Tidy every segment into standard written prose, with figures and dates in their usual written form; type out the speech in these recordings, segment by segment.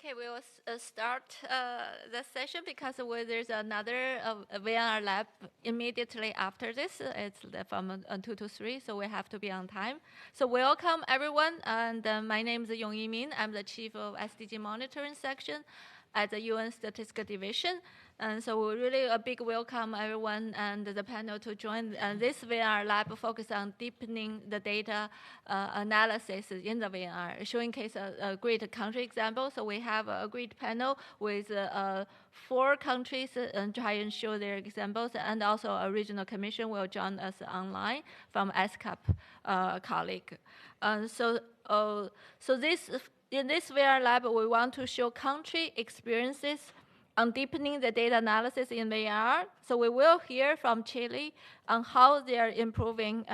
Okay, we will start the session because there's another VNR lab immediately after this. It's from 2 to 3, so we have to be on time. So welcome, everyone. And my name is Yongyi Min. I'm the chief of SDG monitoring section at the UN Statistical Division. And so really a big welcome, everyone, and the panel to join. And this VNR lab focuses on deepening the data analysis in the VNR, showcase a great country example. So we have a great panel with 4 countries and try and show their examples, and also a regional commission will join us online from SCAP colleague. In this VNR lab, we want to show country experiences on deepening the data analysis in VNR. So we will hear from Chile on how they are improving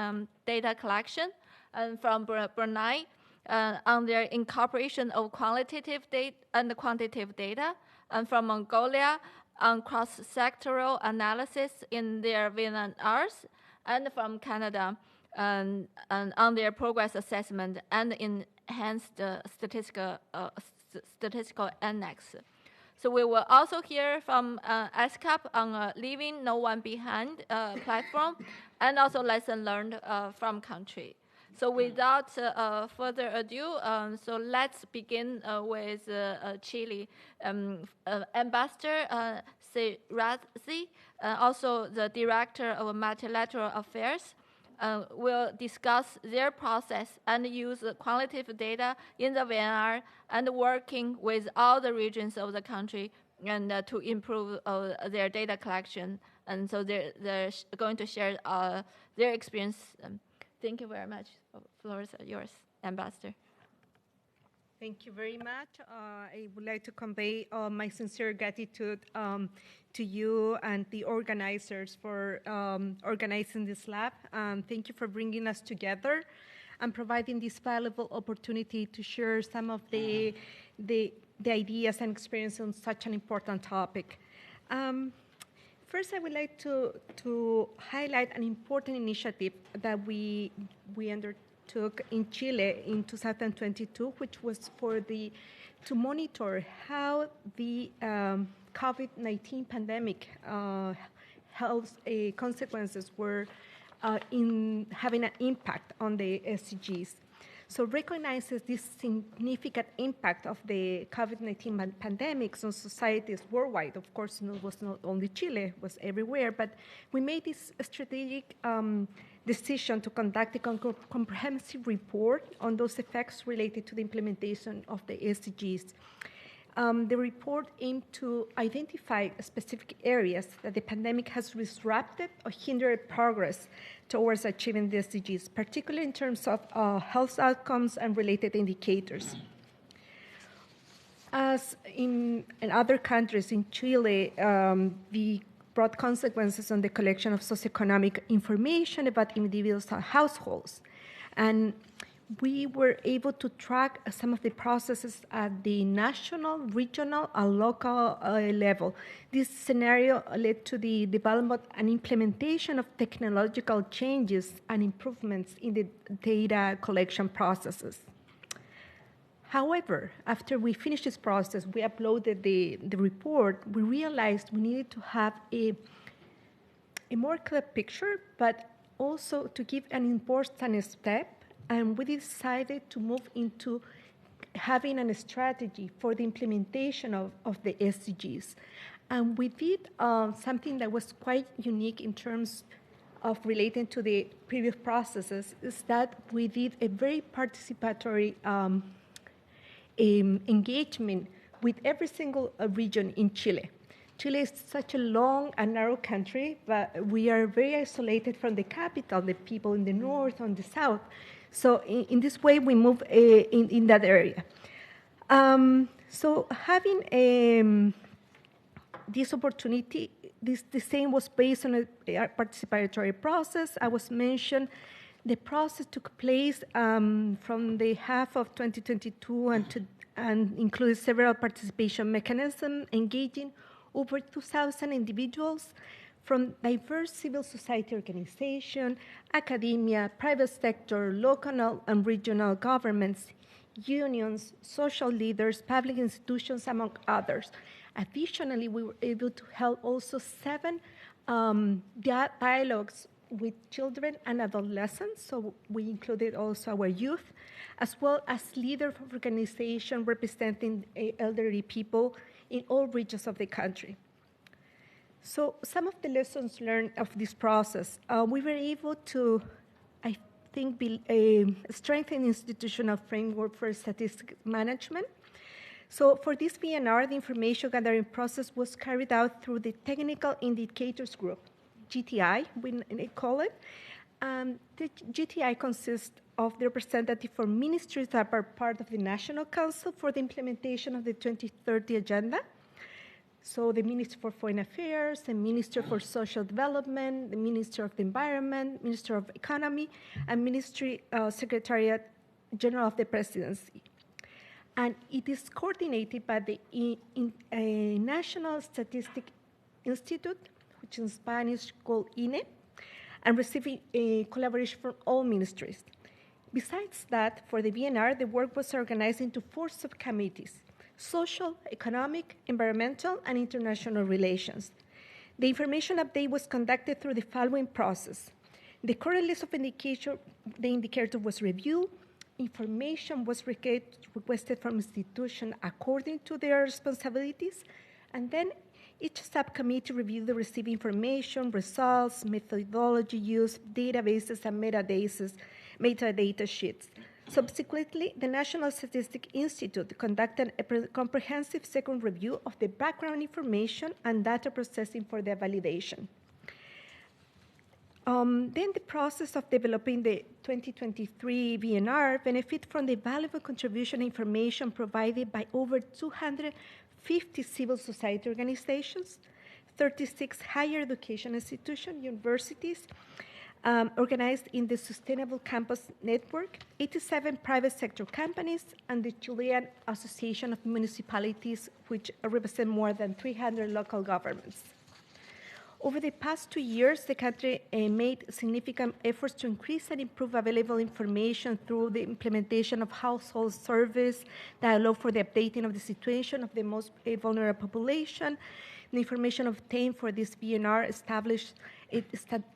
data collection, and from Brunei on their incorporation of qualitative data and quantitative data, and from Mongolia on cross-sectoral analysis in their VNRs, and from Canada and on their progress assessment and enhanced statistical annex. So we will also hear from SCAP on Leaving No One Behind platform, and also lesson learned from country. So without further ado, so let's begin with Chile. Ambassador Sirazi, also the Director of Multilateral Affairs, will discuss their process and use qualitative data in the VNR and working with all the regions of the country and to improve their data collection. And so they're going to share their experience. Thank you very much. Floor is yours, Ambassador. Thank you very much. I would like to convey my sincere gratitude to you and the organizers for organizing this lab. Thank you for bringing us together and providing this valuable opportunity to share some of the ideas and experience on such an important topic. First, I would like to highlight an important initiative that we undertook in Chile in 2022, which was to monitor how the COVID-19 pandemic health consequences were having an impact on the SDGs. So recognizes this significant impact of the COVID-19 pandemics on societies worldwide. Of course, it was not only Chile, it was everywhere, but we made this strategic decision to conduct a comprehensive report on those effects related to the implementation of the SDGs. The report aimed to identify specific areas that the pandemic has disrupted or hindered progress towards achieving the SDGs, particularly in terms of health outcomes and related indicators. As in other countries, in Chile, the broad consequences on the collection of socioeconomic information about individuals and households. And we were able to track some of the processes at the national, regional, and local level. This scenario led to the development and implementation of technological changes and improvements in the data collection processes. However, after we finished this process, we uploaded the report, we realized we needed to have a more clear picture, but also to give an important step. And we decided to move into having a strategy for the implementation of the SDGs. And we did something that was quite unique in terms of relating to the previous processes, is that we did a very participatory engagement with every single region in Chile. Chile is such a long and narrow country, but we are very isolated from the capital, the people in the north, on the south. So in this way, we move in that area. So having this opportunity, the same was based on a participatory process. I was mentioned, the process took place from the half of 2022 and included several participation mechanisms, engaging over 2,000 individuals from diverse civil society organizations, academia, private sector, local and regional governments, unions, social leaders, public institutions, among others. Additionally, we were able to held also 7 dialogues with children and adolescents, so we included also our youth, as well as leaders of organizations representing elderly people in all regions of the country. So some of the lessons learned of this process, we were able to, I think, strengthen institutional framework for statistics management. So for this VNR, the information gathering process was carried out through the Technical Indicators Group, GTI, we call it. The GTI consists of the representative for ministries that are part of the National Council for the implementation of the 2030 Agenda. So the Minister for Foreign Affairs, the Minister for Social Development, the Minister of the Environment, Minister of Economy, and Ministry Secretariat General of the Presidency. And it is coordinated by the National Statistic Institute, which in Spanish called INE, and receiving collaboration from all ministries. Besides that, for the VNR, the work was organized into 4 subcommittees: social, economic, environmental, and international relations. The information update was conducted through the following process. The current list of the indicator was reviewed, information was requested from institutions according to their responsibilities, and then each subcommittee reviewed the received information, results, methodology used, databases, and metadata sheets. Subsequently, the National Statistic Institute conducted a comprehensive second review of the background information and data processing for their validation. Then the process of developing the 2023 VNR benefit from the valuable contribution information provided by over 250 civil society organizations, 36 higher education institutions, universities, organized in the Sustainable Campus Network, 87 private sector companies, and the Chilean Association of Municipalities, which represent more than 300 local governments. Over the past 2 years, the country made significant efforts to increase and improve available information through the implementation of household surveys that allow for the updating of the situation of the most vulnerable population. The information obtained for this VNR established a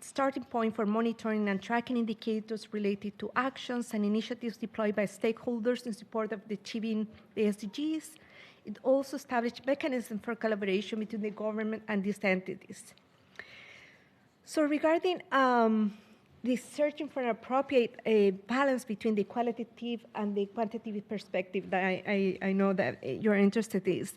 starting point for monitoring and tracking indicators related to actions and initiatives deployed by stakeholders in support of achieving the SDGs. It also established mechanisms for collaboration between the government and these entities. So regarding the searching for an appropriate balance between the qualitative and the quantitative perspective that I know that you're interested in.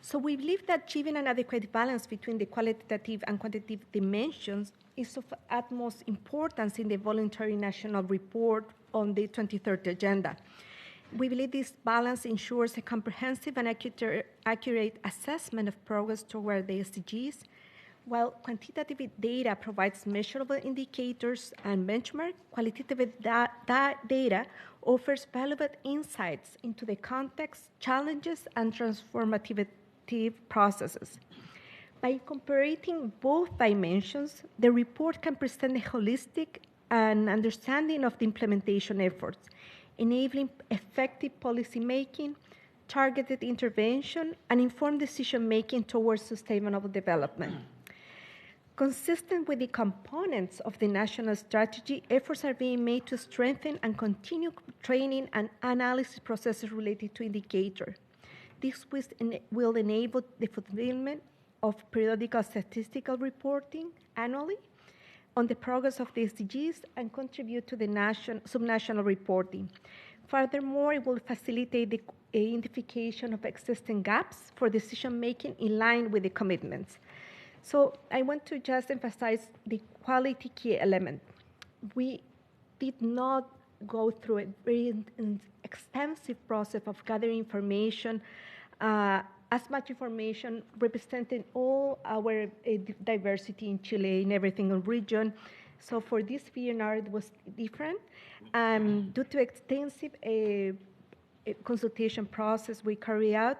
So we believe that achieving an adequate balance between the qualitative and quantitative dimensions is of utmost importance in the voluntary national report on the 2030 Agenda. We believe this balance ensures a comprehensive and accurate assessment of progress toward the SDGs, while quantitative data provides measurable indicators and benchmarks. Qualitative data offers valuable insights into the context, challenges, and transformative processes. By comparing both dimensions, the report can present a holistic and understanding of the implementation efforts, enabling effective policymaking, targeted intervention, and informed decision-making towards sustainable development. Consistent with the components of the national strategy, efforts are being made to strengthen and continue training and analysis processes related to indicators. This will enable the fulfillment of periodical statistical reporting annually on the progress of the SDGs and contribute to the subnational reporting. Furthermore, it will facilitate the identification of existing gaps for decision-making in line with the commitments. So I want to just emphasize the quality key element. We did not go through a very extensive process of gathering information, as much information representing all our diversity in Chile in every single region. So for this VNR, it was different. Due to extensive consultation process we carry out,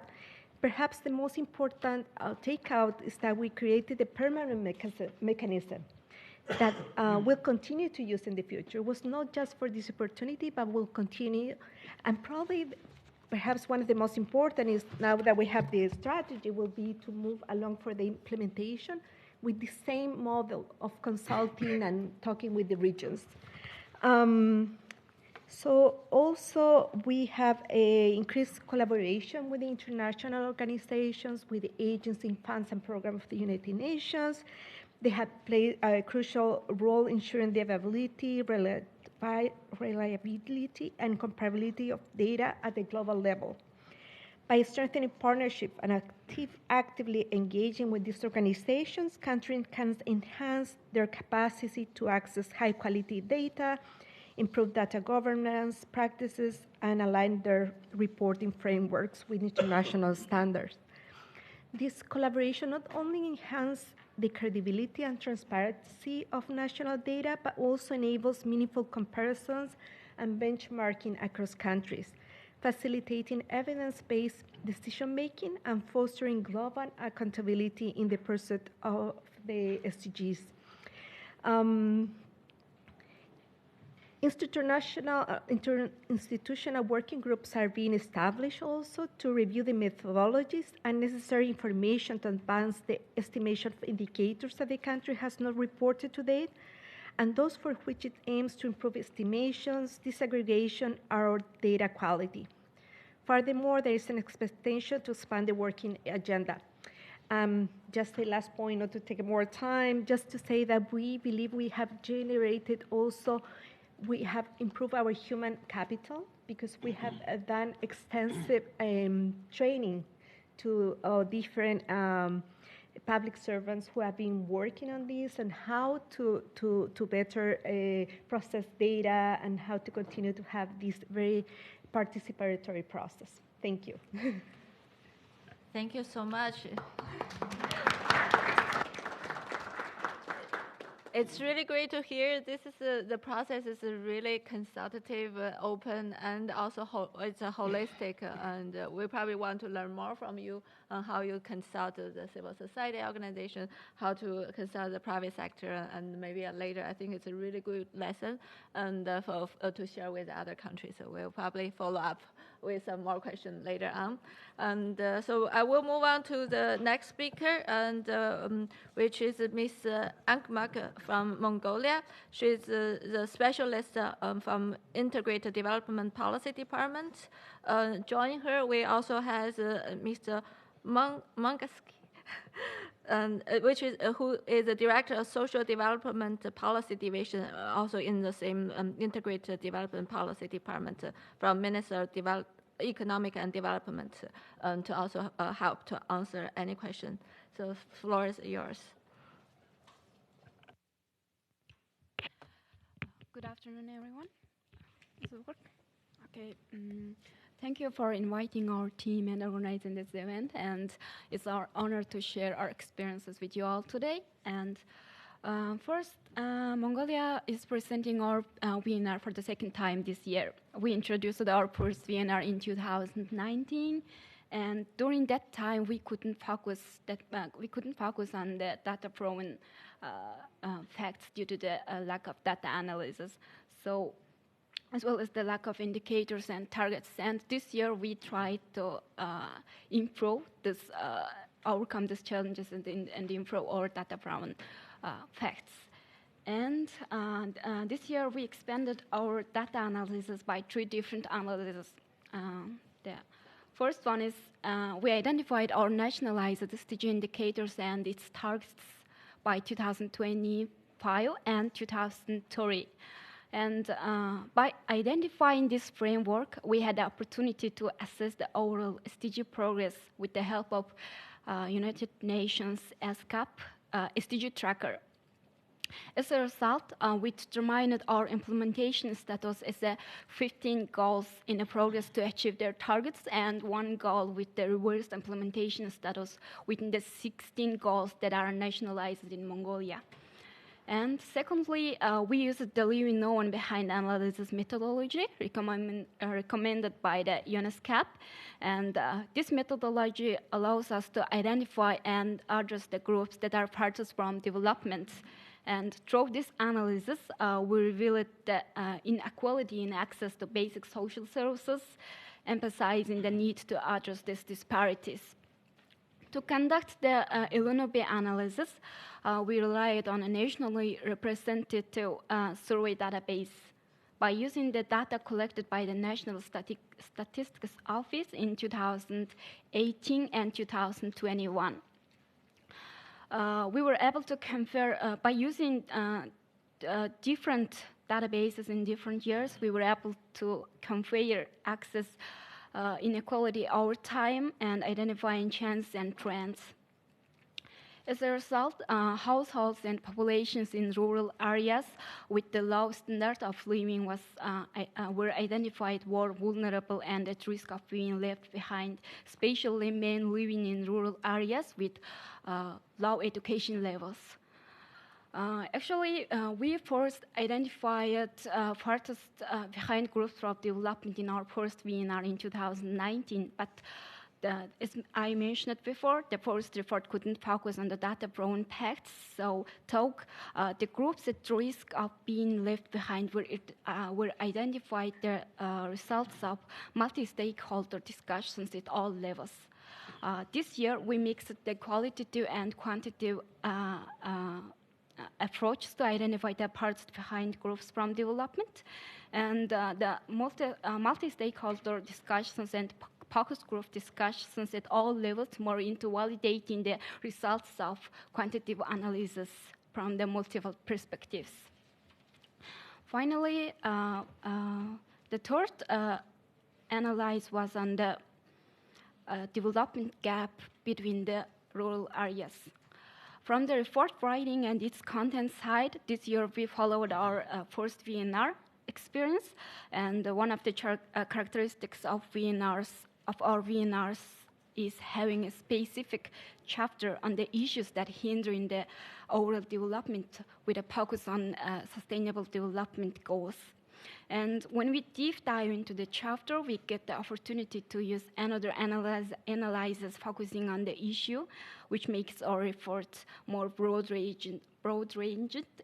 perhaps the most important takeout is that we created a permanent mechanism. that we'll continue to use in the future. It was not just for this opportunity, but will continue. And probably, perhaps one of the most important is now that we have the strategy will be to move along for the implementation with the same model of consulting and talking with the regions. So also we have a increased collaboration with the international organizations, with the agencies, funds, and programs of the United Nations. They have played a crucial role ensuring the availability, reliability, and comparability of data at the global level. By strengthening partnership and actively engaging with these organizations, countries can enhance their capacity to access high-quality data, improve data governance practices, and align their reporting frameworks with international standards. This collaboration not only enhances the credibility and transparency of national data, but also enables meaningful comparisons and benchmarking across countries, facilitating evidence-based decision-making and fostering global accountability in the pursuit of the SDGs. Institutional working groups are being established also to review the methodologies and necessary information to advance the estimation of indicators that the country has not reported to date, and those for which it aims to improve estimations, disaggregation, or data quality. Furthermore, there is an expectation to expand the working agenda. Just the last point, not to take more time, just to say that we believe we have generated also, we have improved our human capital because we have done extensive training to different public servants who have been working on this and how to better process data and how to continue to have this very participatory process. Thank you. Thank you so much. It's really great to hear. This is the process is really consultative, open, and also it's a holistic. And we probably want to learn more from you on how you consult the civil society organization, how to consult the private sector, and maybe later. I think it's a really good lesson and to share with other countries. So we'll probably follow up with some more questions later on. And so I will move on to the next speaker, and which is Ms. Ankmak from Mongolia. She's the specialist from Integrated Development Policy Department. Joining her, we also have Mr. Mangaski, and who is the director of Social Development Policy Division, also in the same Integrated Development Policy Department from Minister of Economic and Development, to also help to answer any question. So the floor is yours. Good afternoon, everyone. Does it work? Okay. Thank you for inviting our team and organizing this event. And it's our honor to share our experiences with you all today. And first, Mongolia is presenting our VNR for the second time this year. We introduced our first VNR in 2019. And during that time, we couldn't focus on the data-proven facts due to the lack of data analysis. So, as well as the lack of indicators and targets. And this year, we tried to improve this, overcome these challenges, and improve our data-proven facts. And this year, we expanded our data analysis by 3 different analyses. The first one is we identified our nationalized SDG indicators and its targets by 2025 and 2030. And by identifying this framework, we had the opportunity to assess the overall SDG progress with the help of United Nations SCAP SDG tracker. As a result, we determined our implementation status as 15 goals in progress to achieve their targets and 1 goal with the reverse implementation status within the 16 goals that are nationalized in Mongolia. And secondly, we used the leaving no one behind analysis methodology recommended by the UNESCAP. And this methodology allows us to identify and address the groups that are farthest from development. And through this analysis, we revealed the inequality in access to basic social services, emphasizing the need to address these disparities. To conduct the Illunobe analysis, we relied on a nationally representative survey database. By using the data collected by the National Statistics Office in 2018 and 2021. We were able to compare, by using different databases in different years, we were able to compare access inequality over time and identifying trends and trends. As a result, households and populations in rural areas with the low standard of living were identified more vulnerable and at risk of being left behind, especially men living in rural areas with low education levels. We first identified farthest behind groups of development in our first VNR in 2019, but as I mentioned before, the first report couldn't focus on the data-prone impacts, so the groups at risk of being left behind were identified the results of multi-stakeholder discussions at all levels. This year, we mixed the qualitative and quantitative approaches to identify the parts behind groups from development, and the multi-stakeholder discussions and focus group discussions at all levels more into validating the results of quantitative analysis from the multiple perspectives. Finally, the third analysis was on the development gap between the rural areas. From the report writing and its content side, this year we followed our first VNR experience, and one of the characteristics of our VNRs is having a specific chapter on the issues that hinder in the overall development with a focus on sustainable development goals. And when we deep dive into the chapter, we get the opportunity to use another analysis focusing on the issue, which makes our report more broad-ranged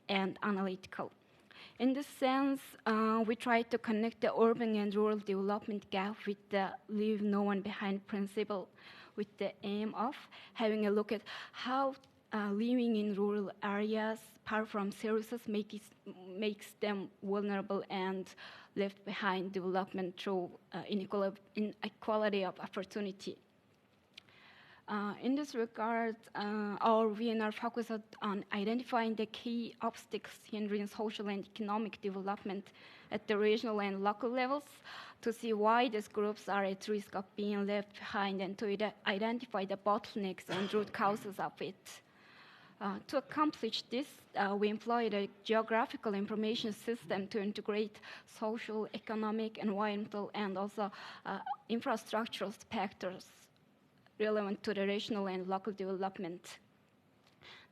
and analytical. In this sense, we try to connect the urban and rural development gap with the leave no one behind principle, with the aim of having a look at how living in rural areas, apart from services, makes them vulnerable and left behind development through inequality of opportunity. In this regard, our VNR focused on identifying the key obstacles hindering social and economic development at the regional and local levels to see why these groups are at risk of being left behind and to identify the bottlenecks and root causes of it. To accomplish this, we employed a geographical information system to integrate social, economic, environmental, and also infrastructural factors relevant to the regional and local development.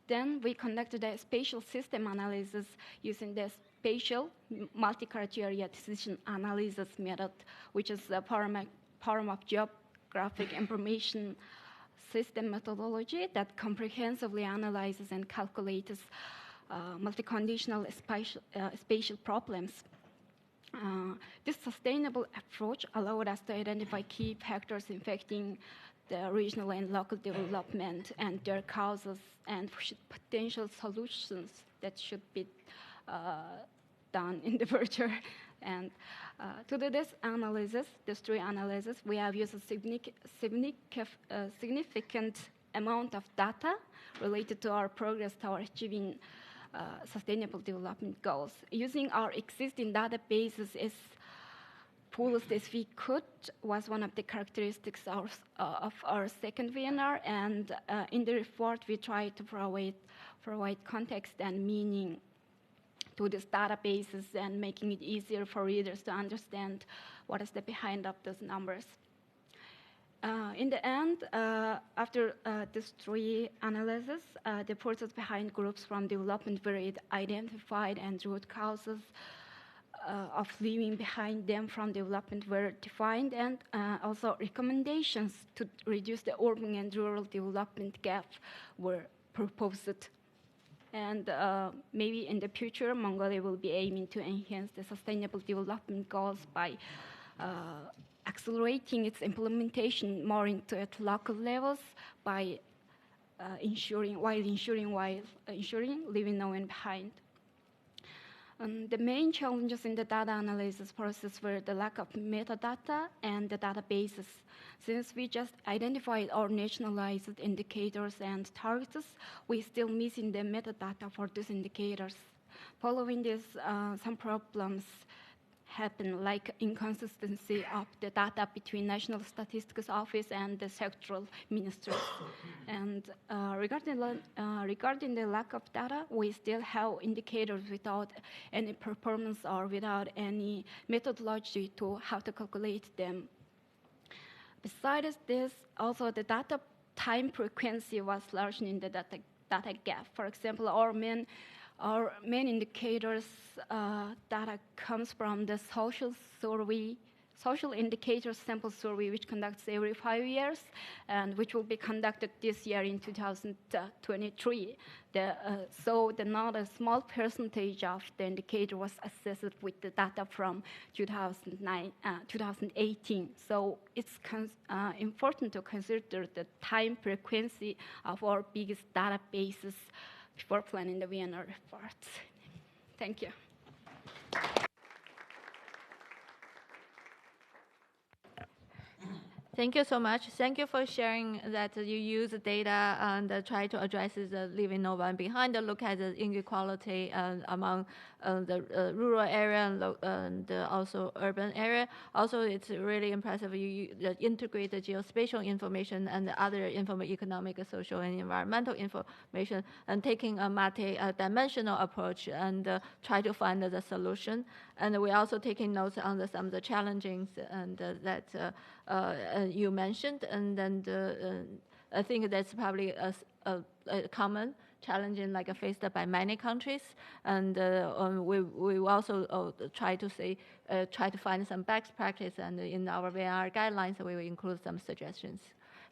Then we conducted a spatial system analysis using the spatial multi-criteria decision analysis method, which is a form of geographic information system methodology that comprehensively analyzes and calculates multi-conditional spatial problems. This sustainable approach allowed us to identify key factors affecting the regional and local development and their causes and potential solutions that should be done in the future. And to do this three analysis, we have used a significant amount of data related to our progress toward achieving sustainable development goals. Using our existing databases as fullest as we could was one of the characteristics of our second VNR, and in the report we tried to provide context and meaning to these databases and making it easier for readers to understand what is the behind of those numbers. In the end, after these three analyses, the forces behind groups from development were identified and root causes of leaving behind them from development were defined, and also recommendations to reduce the urban and rural development gap were proposed. And maybe in the future, Mongolia will be aiming to enhance the sustainable development goals by accelerating its implementation more into at local levels by ensuring leaving no one behind. The main challenges in the data analysis process were the lack of metadata and the databases. Since we just identified or nationalized indicators and targets, we're still missing the metadata for these indicators. Following this, some problems happen, like inconsistency of the data between National Statistics Office and the sectoral ministries. And regarding the lack of data, we still have indicators without any performance or without any methodology to how to calculate them. Besides this, also the data time frequency was large in the data gap. For example, our main indicators data comes from the social indicators sample survey, which conducts every 5 years, and which will be conducted this year in 2023. So not a small percentage of the indicator was assessed with the data from 2018. So it's important to consider the time frequency of our biggest databases before planning the VNR reports. Thank you. Thank you so much. Thank you for sharing that you use data and try to address the leaving no one behind, look at the inequality among the rural area and also urban area. Also, it's really impressive you integrate the geospatial information and other economic, social, and environmental information and taking a multi-dimensional approach and try to find the solution. And we're also taking notes on some of the challenges and that you mentioned, and then I think that's probably a common challenge faced by many countries, and we also try to find some best practice, and in our VNR guidelines we will include some suggestions.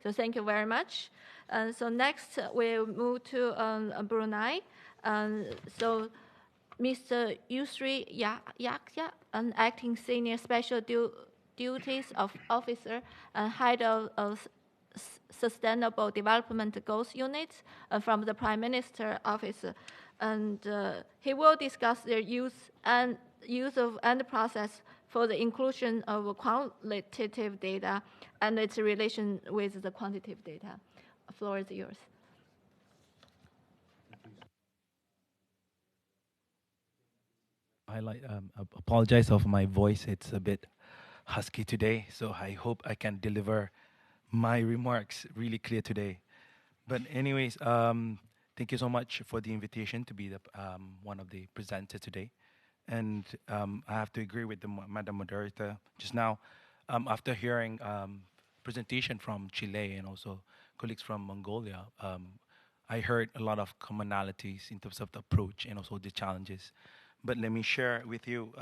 So thank you very much. So next we'll move to Brunei. So Mr. Yusri Yakya, an acting senior special duties officer and head of Sustainable Development Goals Unit from the Prime Minister Office, and he will discuss their use of and process for the inclusion of qualitative data and its relation with the quantitative data. The floor is yours. Apologize of my voice. It's a bit husky today, so I hope I can deliver my remarks really clear today. But anyways, thank you so much for the invitation to be the one of the presenters today. And I have to agree with the Madam Moderator just now. After hearing presentation from Chile and also colleagues from Mongolia, I heard a lot of commonalities in terms of the approach and also the challenges. But let me share with you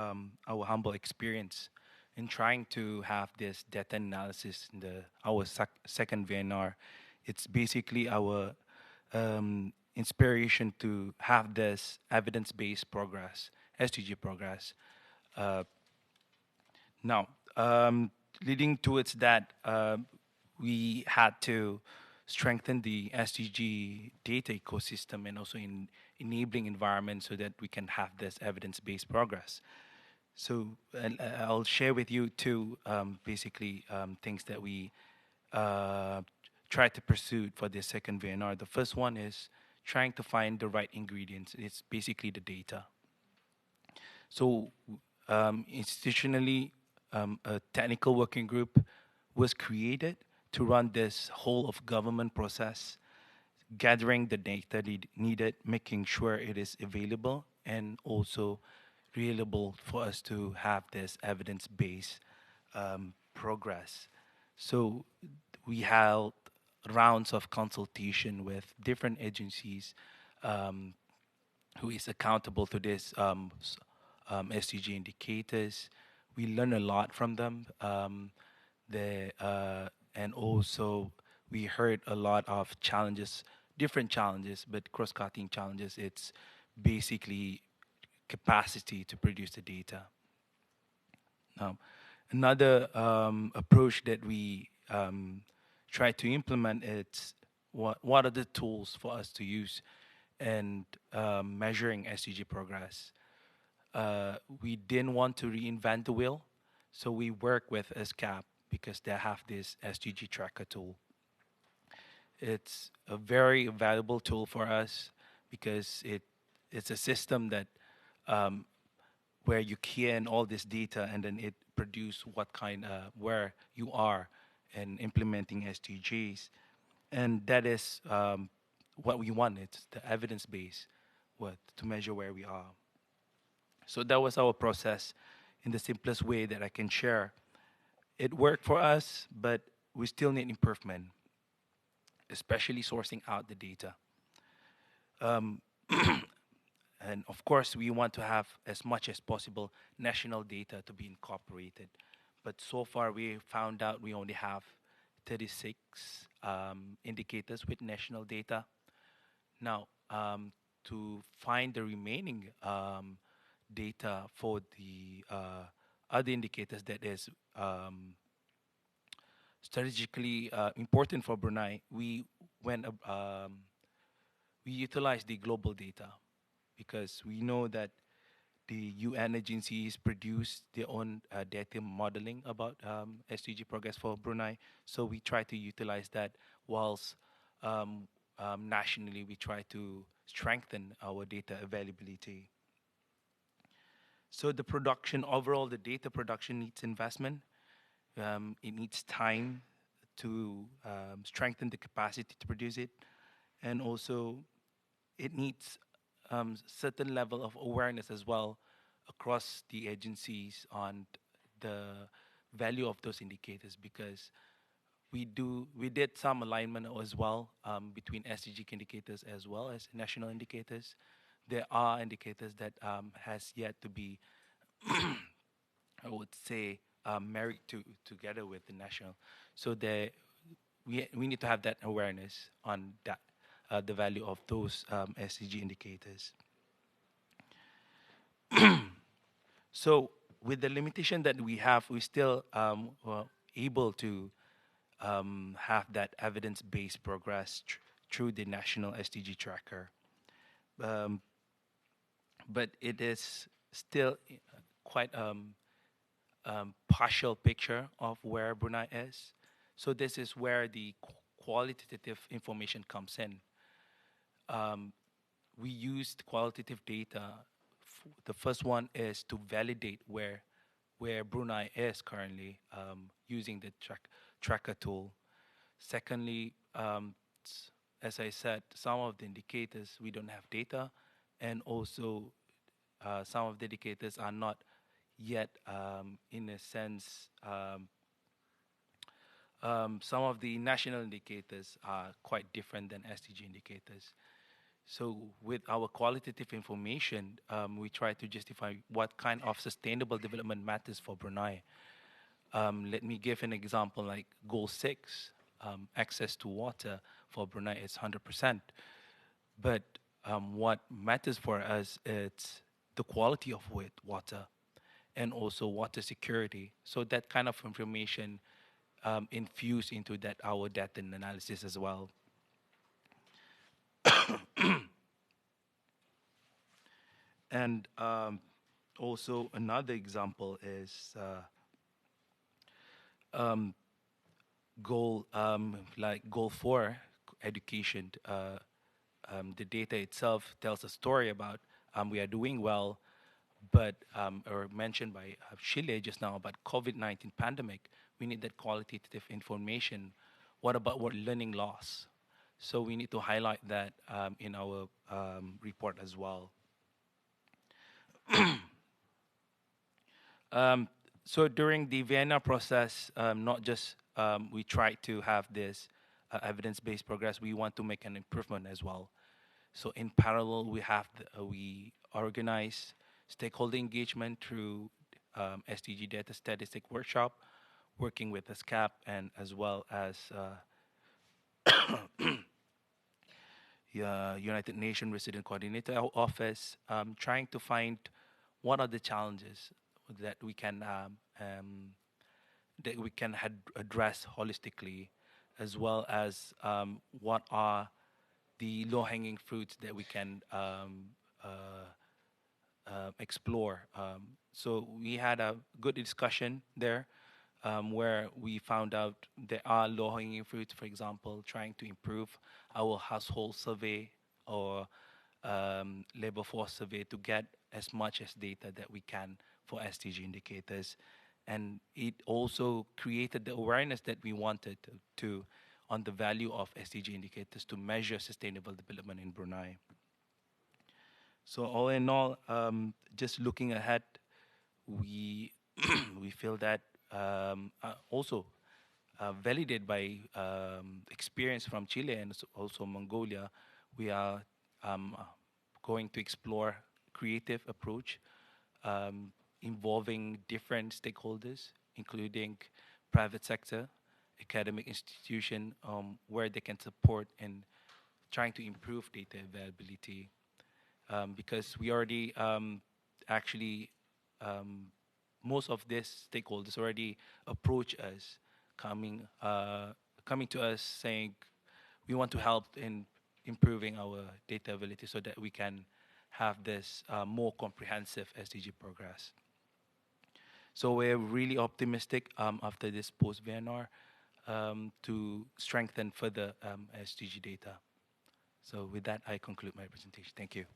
our humble experience in trying to have this data analysis in our second VNR. It's basically our inspiration to have this evidence-based progress, SDG progress. Now, leading towards that, we had to strengthen the SDG data ecosystem and also in enabling environment so that we can have this evidence-based progress. So I'll share with you two basically things that we try to pursue for this second VNR. The first one is trying to find the right ingredients. It's basically the data. So institutionally, a technical working group was created to run this whole of government process, gathering the data needed, making sure it is available, and also reliable for us to have this evidence-based progress. So we held rounds of consultation with different agencies who is accountable to this SDG indicators. We learn a lot from them. And also we heard a lot of challenges different challenges, but cross-cutting challenges. It's basically capacity to produce the data. Now, another approach that we try to implement is what are the tools for us to use and measuring SDG progress. We didn't want to reinvent the wheel, so we work with SCAP because they have this SDG tracker tool. It's a very valuable tool for us because it's a system that where you key in all this data and then it produce what kind where you are in implementing SDGs, and that is what we want. It's the evidence base, what to measure where we are. So that was our process in the simplest way that I can share. It worked for us, but we still need improvement, especially sourcing out the data. And of course, we want to have as much as possible national data to be incorporated. But so far, we found out we only have 36 indicators with national data. Now, to find the remaining data for the other indicators that is strategically important for Brunei, we utilized the global data because we know that the UN agencies produce their own data modeling about SDG progress for Brunei. So we try to utilize that, whilst nationally we try to strengthen our data availability. So the production, overall, the data production needs investment. It needs time to strengthen the capacity to produce it. And also, it needs certain level of awareness as well across the agencies on the value of those indicators, because we did some alignment as well between SDG indicators as well as national indicators. There are indicators that has yet to be, I would say, married together with the national. So we need to have that awareness on that, the value of those SDG indicators. So with the limitation that we have, we still were able to have that evidence-based progress through the national SDG tracker. But it is still quite partial picture of where Brunei is. So this is where the qualitative information comes in. We used qualitative data. The first one is to validate where Brunei is currently using the tracker tool. Secondly, as I said, some of the indicators we don't have data, and also some of the indicators are not yet, in a sense, some of the national indicators are quite different than SDG indicators. So with our qualitative information, we try to justify what kind of sustainable development matters for Brunei. Let me give an example, like goal 6, access to water for Brunei is 100%. But what matters for us is the quality of water and also water security. So that kind of information infused into that our data analysis as well. And also another example is goal like goal 4, education. The data itself tells a story about we are doing well, but or mentioned by Shile just now about COVID-19 pandemic, we need that qualitative information. What about learning loss? So we need to highlight that in our report as well. So during the VNR process, not just we try to have this evidence-based progress, we want to make an improvement as well. So in parallel, we organize stakeholder engagement through SDG data statistic workshop, working with the SCAP, and as well as United Nations Resident Coordinator Office, trying to find what are the challenges that we can address holistically, as well as what are the low-hanging fruits that we can explore. So we had a good discussion there, where we found out there are low-hanging fruits. For example, trying to improve our household survey or labor force survey to get as much as data that we can for SDG indicators. And it also created the awareness that we wanted to on the value of SDG indicators to measure sustainable development in Brunei. So all in all, just looking ahead, we we feel that also validated by experience from Chile and also Mongolia, we are going to explore creative approach involving different stakeholders, including private sector, academic institution, where they can support in trying to improve data availability. Because we already actually, most of these stakeholders already approach us, coming to us saying, we want to help in improving our data availability so that we can have this more comprehensive SDG progress. So we're really optimistic after this post-VNR to strengthen further SDG data. So with that, I conclude my presentation. Thank you.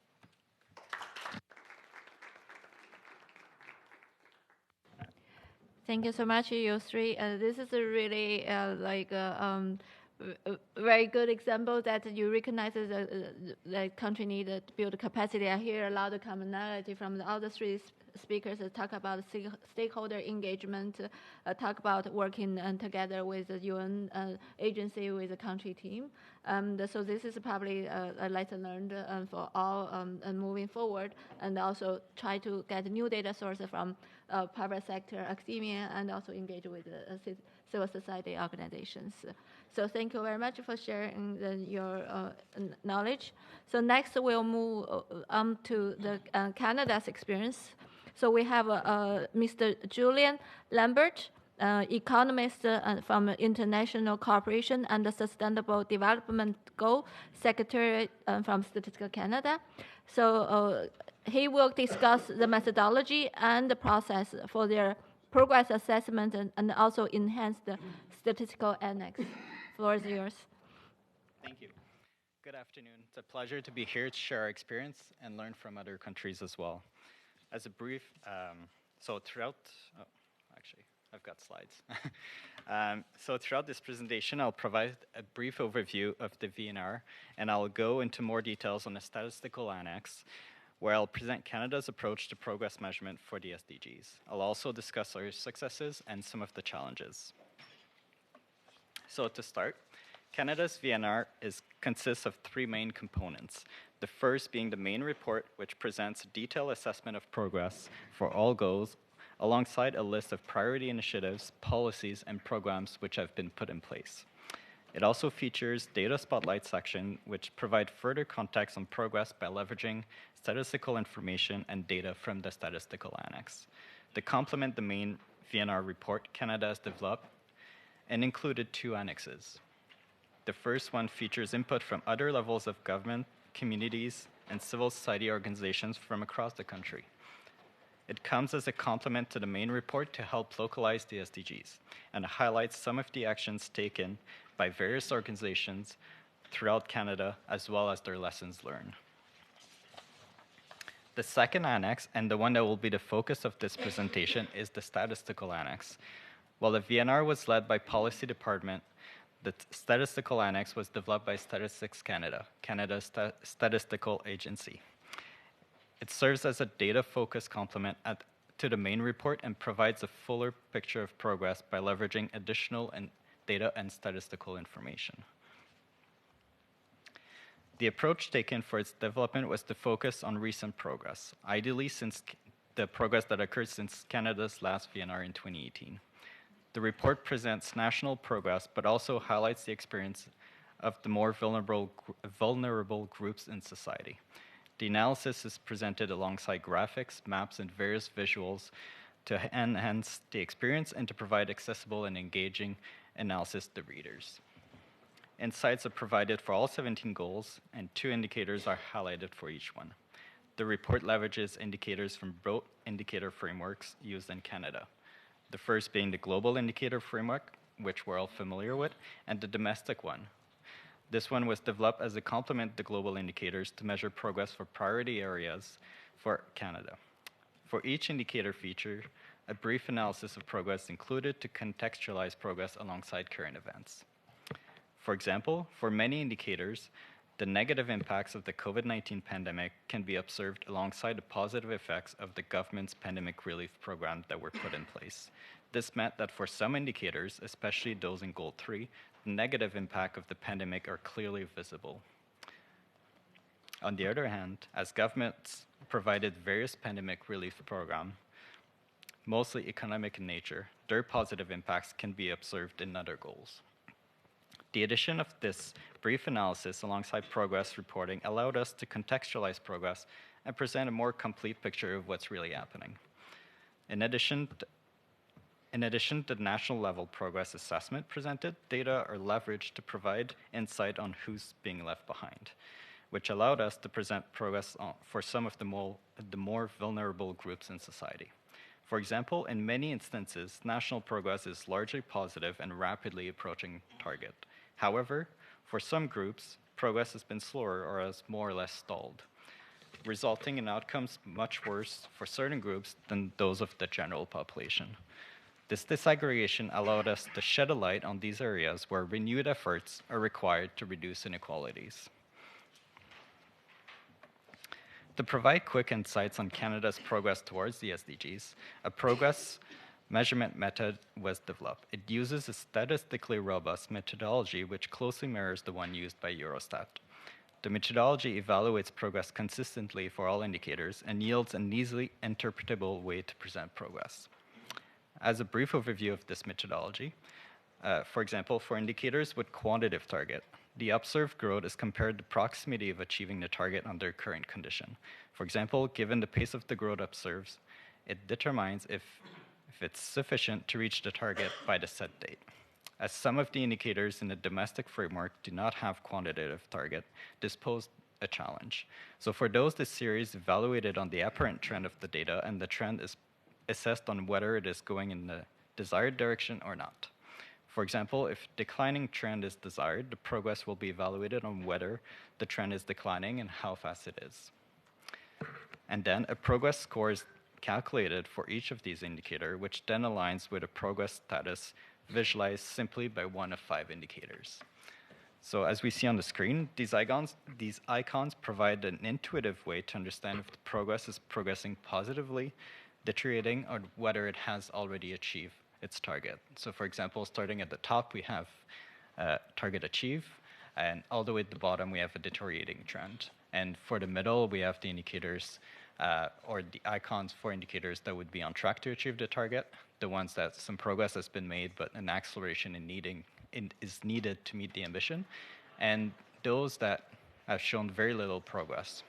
Thank you so much, you three. This is a really very good example that you recognize the country need to build capacity. I hear a lot of commonality from the other three speakers talk about stakeholder engagement, talk about working together with the UN agency, with the country team. So this is probably a lesson learned for all moving forward, and also try to get new data sources from private sector, academia, and also engage with civil society organizations. So thank you very much for sharing your knowledge. So next we'll move on to the Canada's experience. So we have Mr. Julian Lambert, economist from International Cooperation and the Sustainable Development Goal Secretary from Statistical Canada. So he will discuss the methodology and the process for their progress assessment and also enhance the statistical annex. Floor is yours. Thank you. Good afternoon. It's a pleasure to be here to share our experience and learn from other countries as well. As a brief, actually, I've got slides. So throughout this presentation, I'll provide a brief overview of the VNR, and I'll go into more details on the statistical annex, where I'll present Canada's approach to progress measurement for the SDGs. I'll also discuss our successes and some of the challenges. So to start, Canada's VNR consists of three main components. The first being the main report, which presents a detailed assessment of progress for all goals, alongside a list of priority initiatives, policies, and programs which have been put in place. It also features data spotlight section, which provide further context on progress by leveraging statistical information and data from the statistical annex. To complement the main VNR report, Canada has developed and included two annexes. The first one features input from other levels of government, communities, and civil society organizations from across the country. It comes as a complement to the main report to help localize the SDGs and highlights some of the actions taken by various organizations throughout Canada, as well as their lessons learned. The second annex, and the one that will be the focus of this presentation, is the statistical annex. While the VNR was led by Policy Department, the statistical annex was developed by Statistics Canada, Canada's statistical agency. It serves as a data-focused complement to the main report and provides a fuller picture of progress by leveraging additional data and statistical information. The approach taken for its development was to focus on recent progress, ideally since the progress that occurred since Canada's last VNR in 2018. The report presents national progress, but also highlights the experience of the more vulnerable groups in society. The analysis is presented alongside graphics, maps, and various visuals to enhance the experience and to provide accessible and engaging analysis to readers. Insights are provided for all 17 goals, and 2 indicators are highlighted for each one. The report leverages indicators from both indicator frameworks used in Canada. The first being the global indicator framework, which we're all familiar with, and the domestic one. This one was developed as a complement to global indicators to measure progress for priority areas for Canada. For each indicator feature, a brief analysis of progress included to contextualize progress alongside current events. For example, for many indicators, the negative impacts of the COVID-19 pandemic can be observed alongside the positive effects of the government's pandemic relief program that were put in place. This meant that for some indicators, especially those in Goal 3, the negative impact of the pandemic are clearly visible. On the other hand, as governments provided various pandemic relief programs, mostly economic in nature, their positive impacts can be observed in other goals. The addition of this brief analysis alongside progress reporting allowed us to contextualize progress and present a more complete picture of what's really happening. In addition to the national level progress assessment presented, data are leveraged to provide insight on who's being left behind, which allowed us to present progress for some of the more vulnerable groups in society. For example, in many instances, national progress is largely positive and rapidly approaching target. However, for some groups, progress has been slower or has more or less stalled, resulting in outcomes much worse for certain groups than those of the general population. This disaggregation allowed us to shed a light on these areas where renewed efforts are required to reduce inequalities. To provide quick insights on Canada's progress towards the SDGs, a progress measurement method was developed. It uses a statistically robust methodology which closely mirrors the one used by Eurostat. The methodology evaluates progress consistently for all indicators and yields an easily interpretable way to present progress. As a brief overview of this methodology, for example, for indicators with quantitative target, the observed growth is compared to proximity of achieving the target under current condition. For example, given the pace of the growth observed, it determines if it's sufficient to reach the target by the set date. As some of the indicators in the domestic framework do not have quantitative target, this posed a challenge. So for those, this series evaluated on the apparent trend of the data, and the trend is assessed on whether it is going in the desired direction or not. For example, if declining trend is desired, the progress will be evaluated on whether the trend is declining and how fast it is. And then a progress score is calculated for each of these indicators, which then aligns with a progress status visualized simply by one of 5 indicators. So as we see on the screen, these icons provide an intuitive way to understand if the progress is progressing positively, deteriorating, or whether it has already achieved its target. So for example, starting at the top, we have target achieve, and all the way at the bottom, we have a deteriorating trend. And for the middle, we have the indicators or the icons for indicators that would be on track to achieve the target, the ones that some progress has been made, but an acceleration is needed to meet the ambition, and those that have shown very little progress.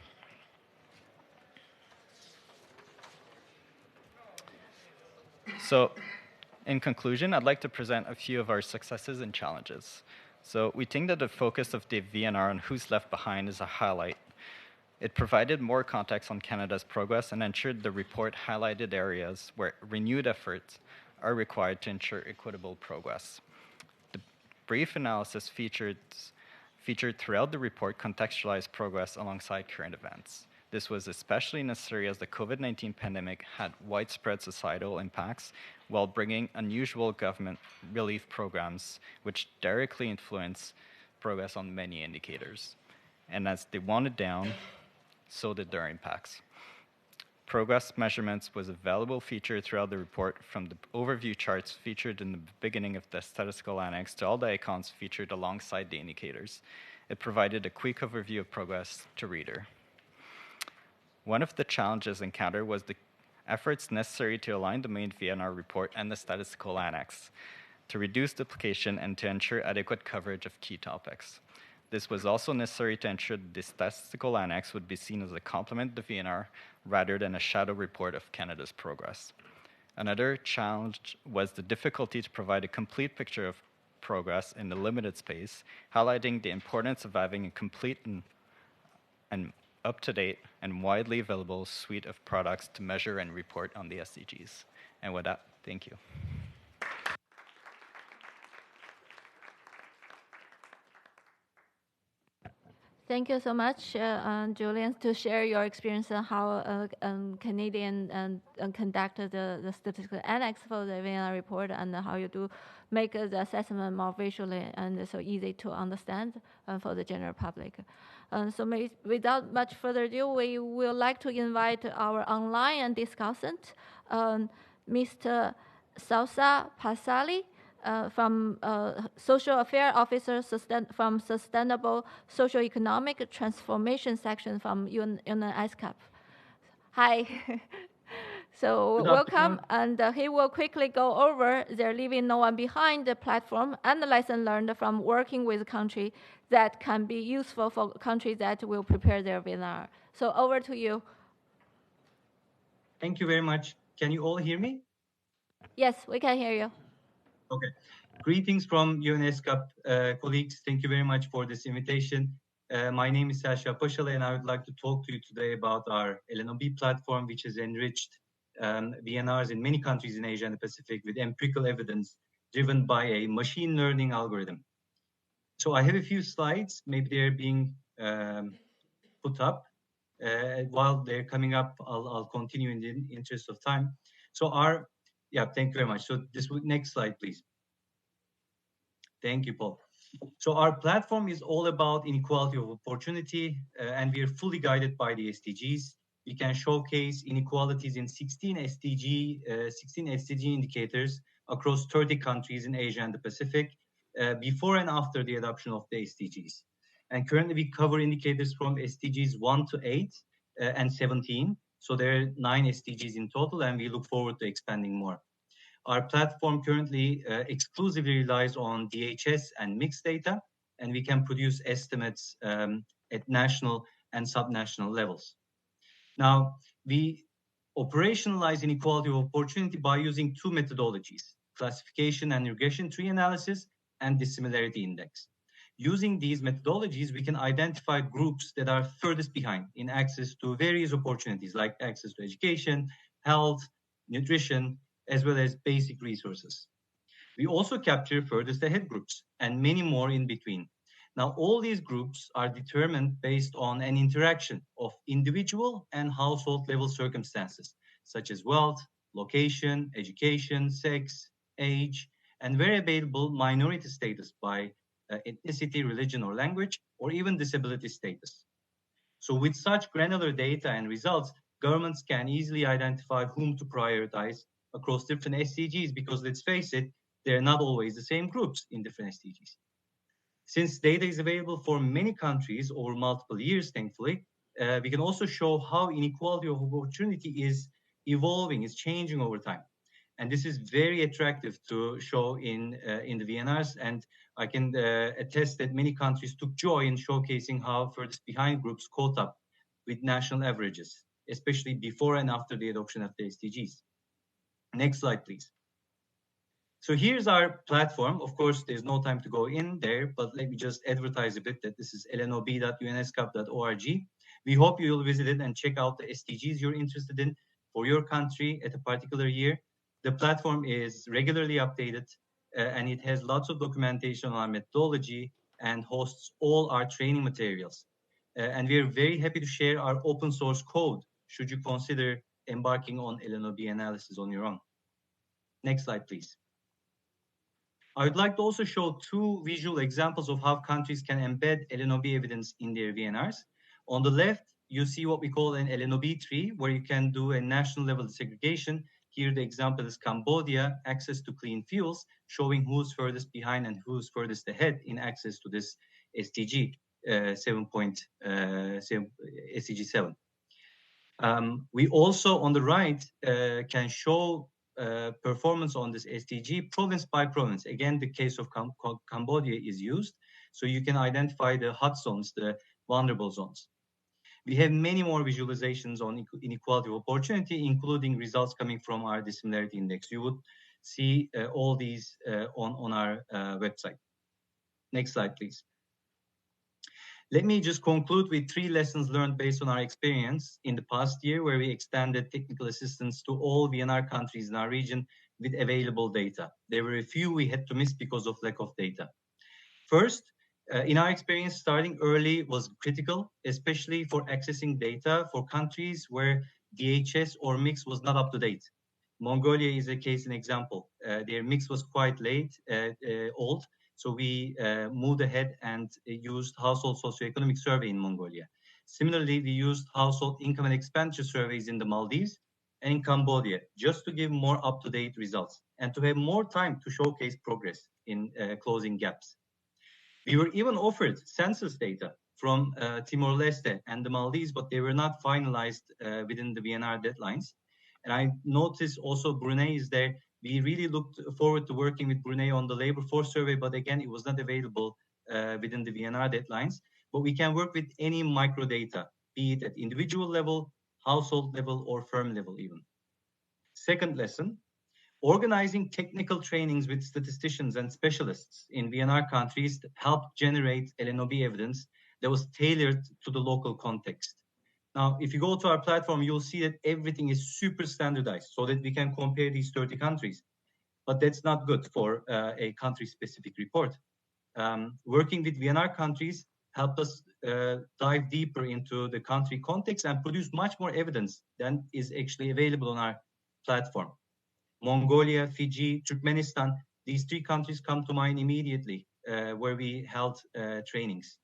So, in conclusion, I'd like to present a few of our successes and challenges. So we think that the focus of the VNR on who's left behind is a highlight. It provided more context on Canada's progress and ensured the report highlighted areas where renewed efforts are required to ensure equitable progress. The brief analysis featured throughout the report contextualized progress alongside current events. This was especially necessary as the COVID-19 pandemic had widespread societal impacts while bringing unusual government relief programs which directly influence progress on many indicators. And as they wound down, so did their impacts. Progress measurements was a valuable feature throughout the report, from the overview charts featured in the beginning of the statistical annex to all the icons featured alongside the indicators. It provided a quick overview of progress to reader. One of the challenges encountered was the efforts necessary to align the main VNR report and the statistical annex to reduce duplication and to ensure adequate coverage of key topics. This was also necessary to ensure the statistical annex would be seen as a complement to the VNR rather than a shadow report of Canada's progress. Another challenge was the difficulty to provide a complete picture of progress in the limited space, highlighting the importance of having a complete and up-to-date and widely available suite of products to measure and report on the SDGs. And with that, thank you. Thank you so much, Julian, to share your experience on how Canadian conducted the statistical annex for the VNR report and how you do make the assessment more visually and so easy to understand for the general public. So without much further ado, we would like to invite our online discussant, Mr. Salsa Pasali, from Social Affairs Officer from Sustainable Socio-Economic Transformation Section from UNESCAP. Hi. So welcome, and he will quickly go over their Leaving No One Behind the platform and the lesson learned from working with countries that can be useful for countries that will prepare their VNR. So over to you. Thank you very much. Can you all hear me? Yes, we can hear you. Okay. Greetings from UNESCAP colleagues. Thank you very much for this invitation. My name is Sasha Pashalı, and I would like to talk to you today about our LNOB platform, which has enriched VNRs in many countries in Asia and the Pacific with empirical evidence driven by a machine learning algorithm. So I have a few slides. Maybe they're being put up. While they're coming up, I'll continue in the interest of time. So thank you very much. So next slide, please. Thank you, Paul. So our platform is all about inequality of opportunity, and we are fully guided by the SDGs. We can showcase inequalities in 16 SDG indicators across 30 countries in Asia and the Pacific, before and after the adoption of the SDGs. And currently we cover indicators from SDGs 1 to 8 and 17. So there are 9 SDGs in total, and we look forward to expanding more. Our platform currently exclusively relies on DHS and mixed data, and we can produce estimates at national and subnational levels. Now, we operationalize inequality of opportunity by using 2 methodologies: classification and regression tree analysis and dissimilarity index. Using these methodologies, we can identify groups that are furthest behind in access to various opportunities like access to education, health, nutrition, as well as basic resources. We also capture furthest ahead groups and many more in between. Now, all these groups are determined based on an interaction of individual and household level circumstances, such as wealth, location, education, sex, age, and where available, minority status by ethnicity, religion, or language, or even disability status. So with such granular data and results, governments can easily identify whom to prioritize across different SDGs, because let's face it, they're not always the same groups in different SDGs. Since data is available for many countries over multiple years, thankfully, we can also show how inequality of opportunity is evolving, is changing over time. And this is very attractive to show in the VNRs, and I can attest that many countries took joy in showcasing how furthest behind groups caught up with national averages, especially before and after the adoption of the SDGs. Next slide, please. So here's our platform. Of course, there's no time to go in there, but let me just advertise a bit that this is lnob.unescap.org. We hope you will visit it and check out the SDGs you're interested in for your country at a particular year. The platform is regularly updated, and it has lots of documentation on our methodology and hosts all our training materials. And we are very happy to share our open source code should you consider embarking on LNOB analysis on your own. Next slide, please. I would like to also show 2 visual examples of how countries can embed LNOB evidence in their VNRs. On the left, you see what we call an LNOB tree, where you can do a national level segregation. Here, the example is Cambodia, access to clean fuels, showing who's furthest behind and who's furthest ahead in access to this SDG 7. We also, on the right, can show performance on this SDG province by province. Again, the case of Cambodia is used. So you can identify the hot zones, the vulnerable zones. We have many more visualizations on inequality of opportunity, including results coming from our dissimilarity index. You would see all these on our website. Next slide, please. Let me just conclude with 3 lessons learned based on our experience in the past year, where we extended technical assistance to all VNR countries in our region with available data. There were a few we had to miss because of lack of data. First, in our experience, starting early was critical, especially for accessing data for countries where DHS or mix was not up to date. Mongolia is a case in example. Their mix was quite old, so we moved ahead and used household socioeconomic survey in Mongolia. Similarly, we used household income and expenditure surveys in the Maldives and in Cambodia, just to give more up-to-date results and to have more time to showcase progress in closing gaps. We were even offered census data from Timor-Leste and the Maldives, but they were not finalized within the VNR deadlines. And I noticed also Brunei is there. We really looked forward to working with Brunei on the labor force survey, but again, it was not available within the VNR deadlines. But we can work with any micro data, be it at individual level, household level, or firm level even. Second lesson, organizing technical trainings with statisticians and specialists in VNR countries helped generate LNOB evidence that was tailored to the local context. Now, if you go to our platform, you'll see that everything is super standardized so that we can compare these 30 countries. But that's not good for a country-specific report. Working with VNR countries helped us dive deeper into the country context and produce much more evidence than is actually available on our platform. Mongolia, Fiji, Turkmenistan, these 3 countries come to mind immediately, where we held trainings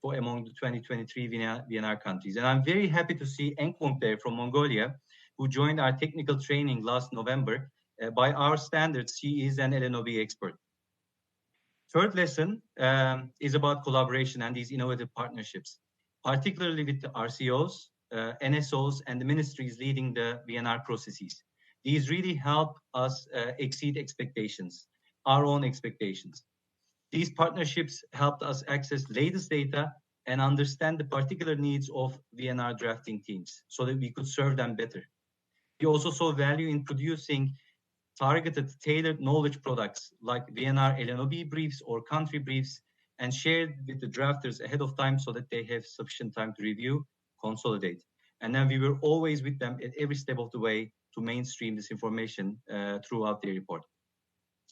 for among the 2023 VNR countries. And I'm very happy to see Enkong there from Mongolia, who joined our technical training last November. By our standards, she is an LNOB expert. Third lesson is about collaboration and these innovative partnerships, particularly with the RCOs, NSOs, and the ministries leading the VNR processes. These really help us exceed expectations, our own expectations. These partnerships helped us access latest data and understand the particular needs of VNR drafting teams so that we could serve them better. We also saw value in producing targeted, tailored knowledge products like VNR LNOB briefs or country briefs and shared with the drafters ahead of time so that they have sufficient time to review, consolidate. And then we were always with them at every step of the way to mainstream this information throughout their report.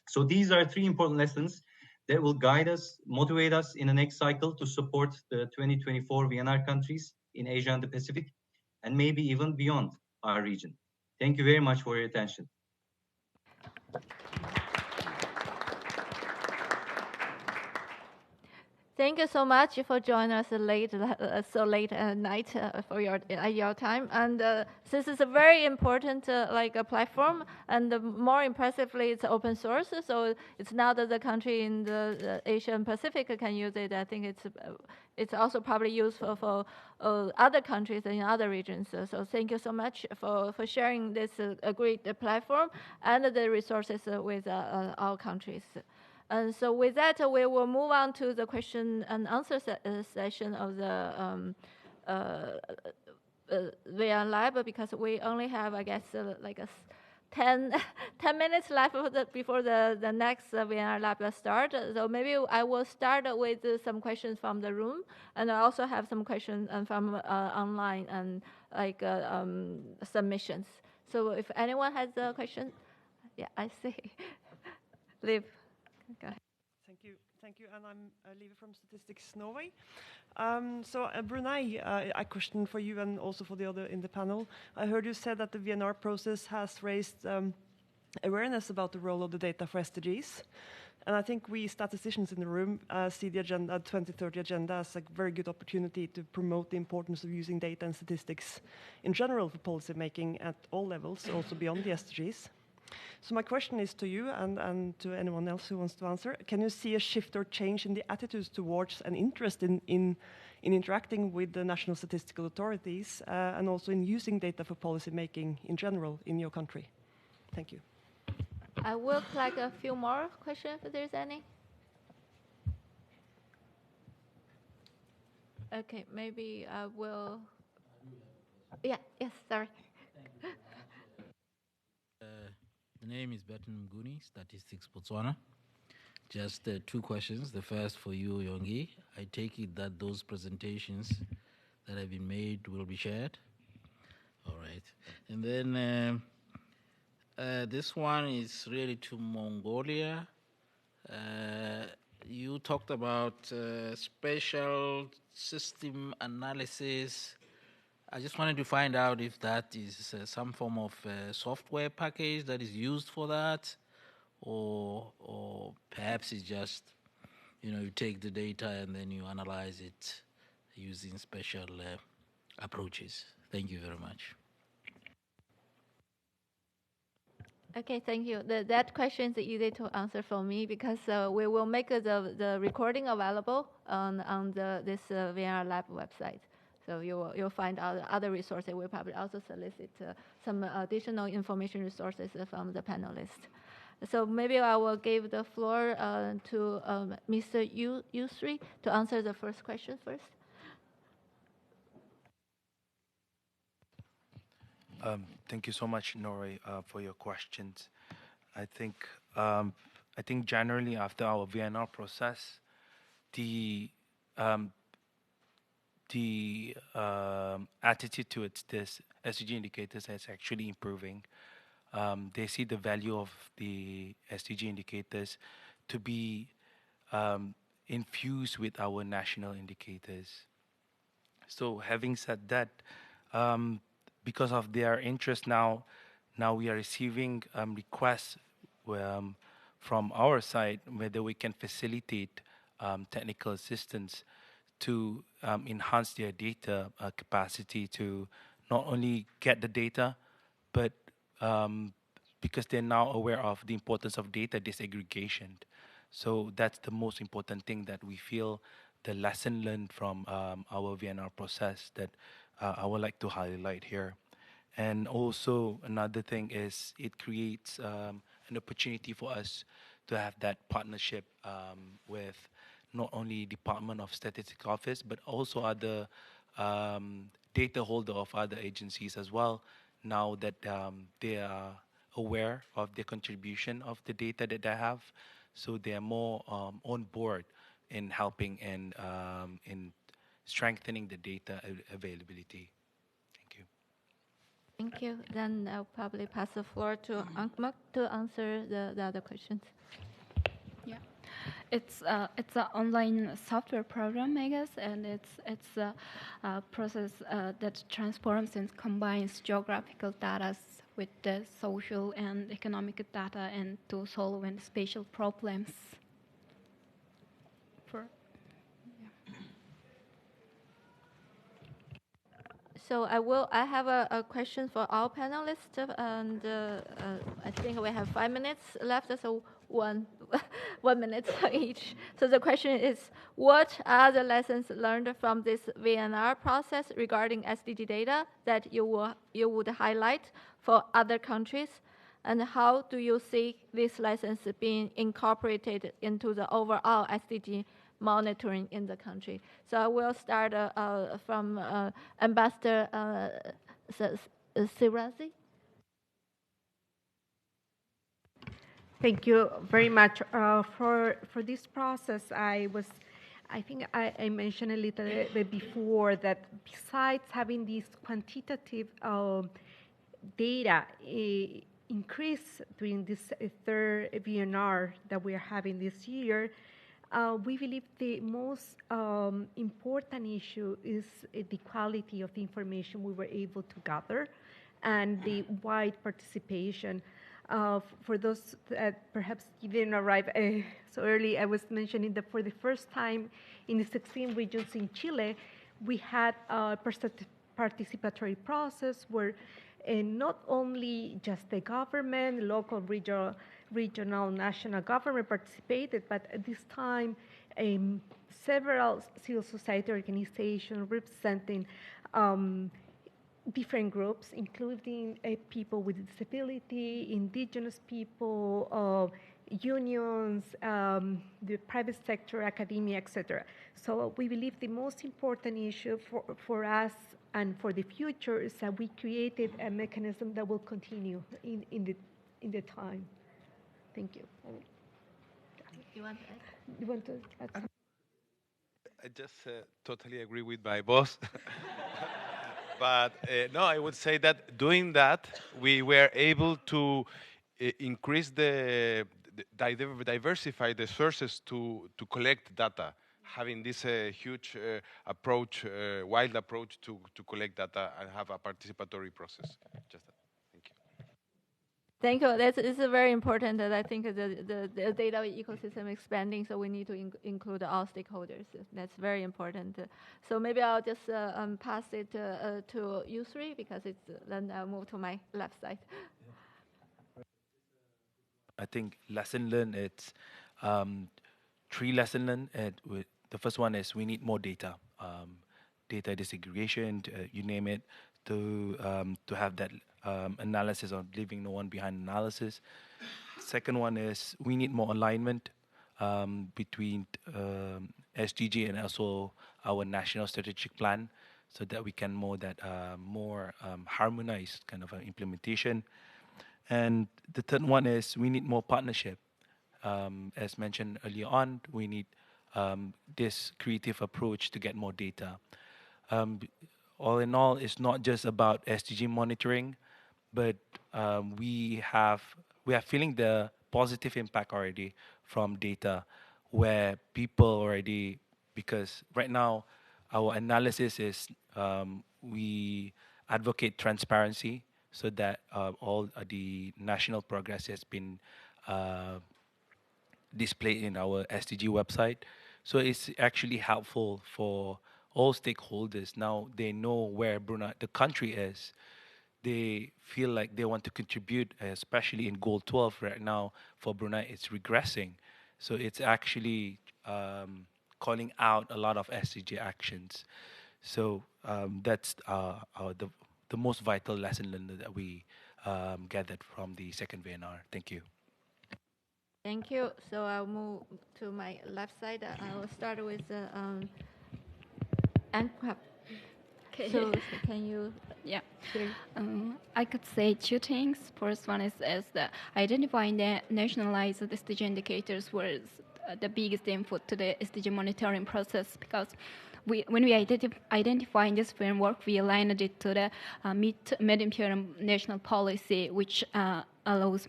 So these are 3 important lessons that will guide us, motivate us in the next cycle to support the 2024 VNR countries in Asia and the Pacific, and maybe even beyond our region. Thank you very much for your attention. Thank you so much for joining us so late at night for your time. And this is a very important a platform, and more impressively, it's open source. So it's not that the country in the Asian Pacific can use it. I think it's also probably useful for other countries in other regions. So thank you so much for sharing this great platform and the resources with our countries. And so with that, we will move on to the question and answer session of the VNR Lab, because we only have, I guess, 10 minutes left before the next VNR Lab start. So maybe I will start with some questions from the room, and I also have some questions from online and submissions. So if anyone has a question, yeah, I see. Liv. Go ahead. Thank you, and I'm Liv from Statistics Norway. Brunei, a question for you and also for the other in the panel. I heard you said that the VNR process has raised awareness about the role of the data for SDGs. And I think we statisticians in the room see the agenda, 2030 agenda, as a very good opportunity to promote the importance of using data and statistics in general for policy making at all levels, also beyond the SDGs. So my question is to you and to anyone else who wants to answer. Can you see a shift or change in the attitudes towards and interest in interacting with the national statistical authorities and also in using data for policy making in general in your country? Thank you. I will collect a few more questions if there's any. Okay, maybe I will. Yeah, yes, sorry. The name is Bertin Mguni, Statistics Botswana. Just two questions. The first for you, Yongi. I take it that those presentations that have been made will be shared. All right. And then this one is really to Mongolia. You talked about spatial system analysis. I just wanted to find out if that is some form of software package that is used for that, or perhaps it's just, you take the data and then you analyze it using special approaches. Thank you very much. Okay, thank you. That question is easy to answer for me because we will make the recording available on this VNR Lab website. So you'll find other resources. We'll probably also solicit some additional information resources from the panelists. So maybe I will give the floor to Mr. Yusri to answer the first question first. Thank you so much, Nori, for your questions. I think generally after our VNR process, the attitude towards this SDG indicators is actually improving. They see the value of the SDG indicators to be infused with our national indicators. So having said that, because of their interest now we are receiving requests from our side whether we can facilitate technical assistance to enhance their data capacity to not only get the data, but because they're now aware of the importance of data disaggregation. So that's the most important thing that we feel the lesson learned from our VNR process that I would like to highlight here. And also another thing is it creates an opportunity for us to have that partnership with not only Department of Statistics Office, but also other data holder of other agencies as well, now that they are aware of the contribution of the data that they have. So they are more on board in helping and in strengthening the data availability. Thank you. Thank you. Then I'll probably pass the floor to Ankmak to answer the other questions. Yeah, it's an online software program, I guess, and it's a process that transforms and combines geographical data with the social and economic data and to solve spatial problems. So I have a question for all panelists, and I think we have 5 minutes left, so one 1 minute each. So the question is, what are the lessons learned from this VNR process regarding SDG data that you would highlight for other countries? And how do you see these lessons being incorporated into the overall SDG monitoring in the country? So I will start from Ambassador Sirazi. Thank you very much for this process. I think I mentioned a little bit before that besides having these quantitative data increase during this third VNR that we are having this year, we believe the most important issue is the quality of the information we were able to gather and the wide participation. For those that perhaps didn't arrive so early, I was mentioning that for the first time in the 16 regions in Chile, we had a participatory process where not only just the government, local, regional, national government participated, but at this time, several civil society organizations representing different groups, including people with disability, indigenous people, unions, the private sector, academia, etc. So we believe the most important issue for us and for the future is that we created a mechanism that will continue in the time. Thank you. You want to add? You want to add something? I just totally agree with my boss. But no, I would say that doing that, we were able to increase diversify the sources to collect data, having this huge approach, wild approach to collect data and have a participatory process. Just that. Thank you. Thank you. It's very important that I think the data ecosystem expanding, so we need to include all stakeholders. That's very important. So maybe I'll just pass it to you three, because then I'll move to my left side. I think lesson learned, it's 3 lesson learned. The first one is we need more data, data disaggregation, you name it, to have that analysis of leaving no one behind analysis. Second one is we need more alignment between SDG and also our national strategic plan, so that we can more harmonized kind of implementation. And the third one is we need more partnership. As mentioned earlier on, we need this creative approach to get more data. All in all, it's not just about SDG monitoring, but we are feeling the positive impact already from data, where people already, because right now our analysis is we advocate transparency, so that all the national progress has been displayed in our SDG website. So it's actually helpful for all stakeholders. Now they know where Brunei, the country, is. They feel like they want to contribute, especially in Goal 12 right now. For Brunei, it's regressing. So it's actually calling out a lot of SDG actions. So that's the most vital lesson learned that we gathered from the second VNR. Thank you. Thank you. So I'll move to my left side. I will start with NCAP. Okay. So can you? Yeah. Share? I could say 2 things. First one is the identifying the nationalized SDG indicators was the biggest input to the SDG monitoring process, because when we identify in this framework, we aligned it to the medium-term national policy, which allows.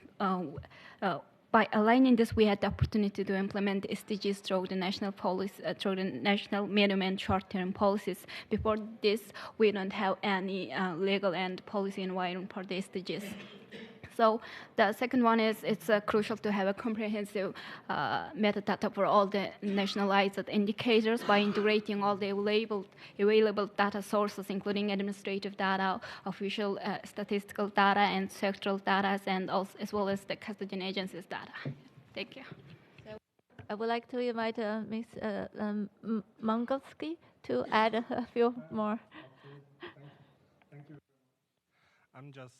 By aligning this, we had the opportunity to implement SDGs through the national policy, through the national medium and short-term policies. Before this, we don't have any legal and policy environment for the SDGs. So the second one is it's crucial to have a comprehensive metadata for all the nationalized indicators by integrating all the available data sources, including administrative data, official statistical data, and sectoral data, and also, as well as the custodian agencies data. Thank you. I would like to invite Ms. Mangowski to add a few more. I'm just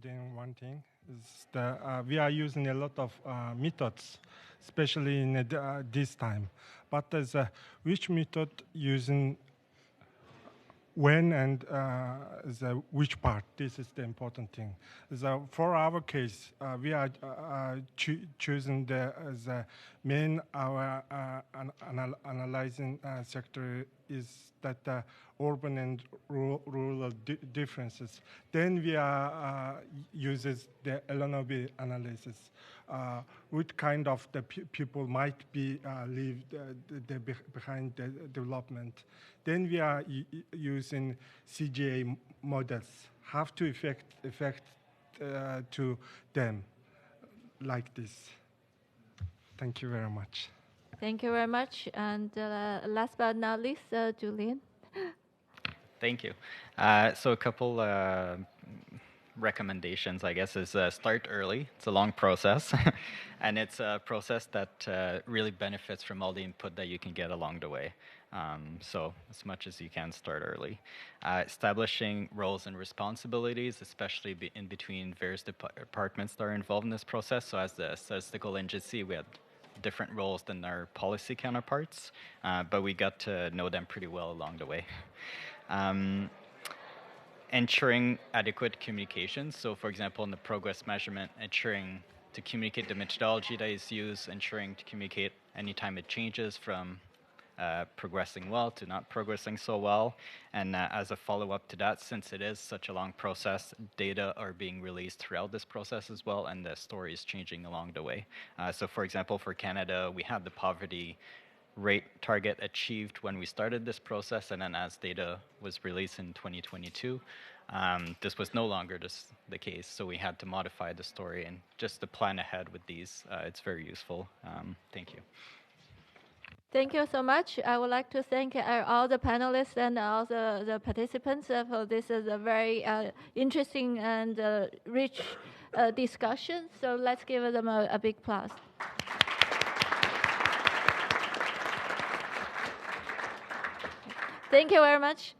doing one thing. Is that we are using a lot of methods, especially in this time. But there's which method using when and which part? This is the important thing. For our case, we are choosing the main our analyzing sector is that urban and rural differences. Then we are uses the LNOB analysis. What kind of the people might be leave behind the development. Then we are using CGA models. Have to effect to them like this. Thank you very much. Thank you very much. And last but not least, Julian. Thank you. So a couple recommendations, I guess, is start early. It's a long process, and it's a process that really benefits from all the input that you can get along the way. So as much as you can, start early. Establishing roles and responsibilities, especially in between various departments that are involved in this process. So as the statistical agency, we had different roles than our policy counterparts, but we got to know them pretty well along the way. Ensuring adequate communication. So for example, in the progress measurement, ensuring to communicate the methodology that is used, ensuring to communicate anytime it changes from progressing well to not progressing so well. And as a follow-up to that, since it is such a long process, data are being released throughout this process as well, and the story is changing along the way. So for example, for Canada, we had the poverty rate target achieved when we started this process, and then as data was released in 2022, this was no longer the case, so we had to modify the story, and just to plan ahead with these, it's very useful. Thank you. Thank you so much. I would like to thank all the panelists and all the participants for this is a very interesting and rich discussion. So let's give them a big applause. Thank you very much.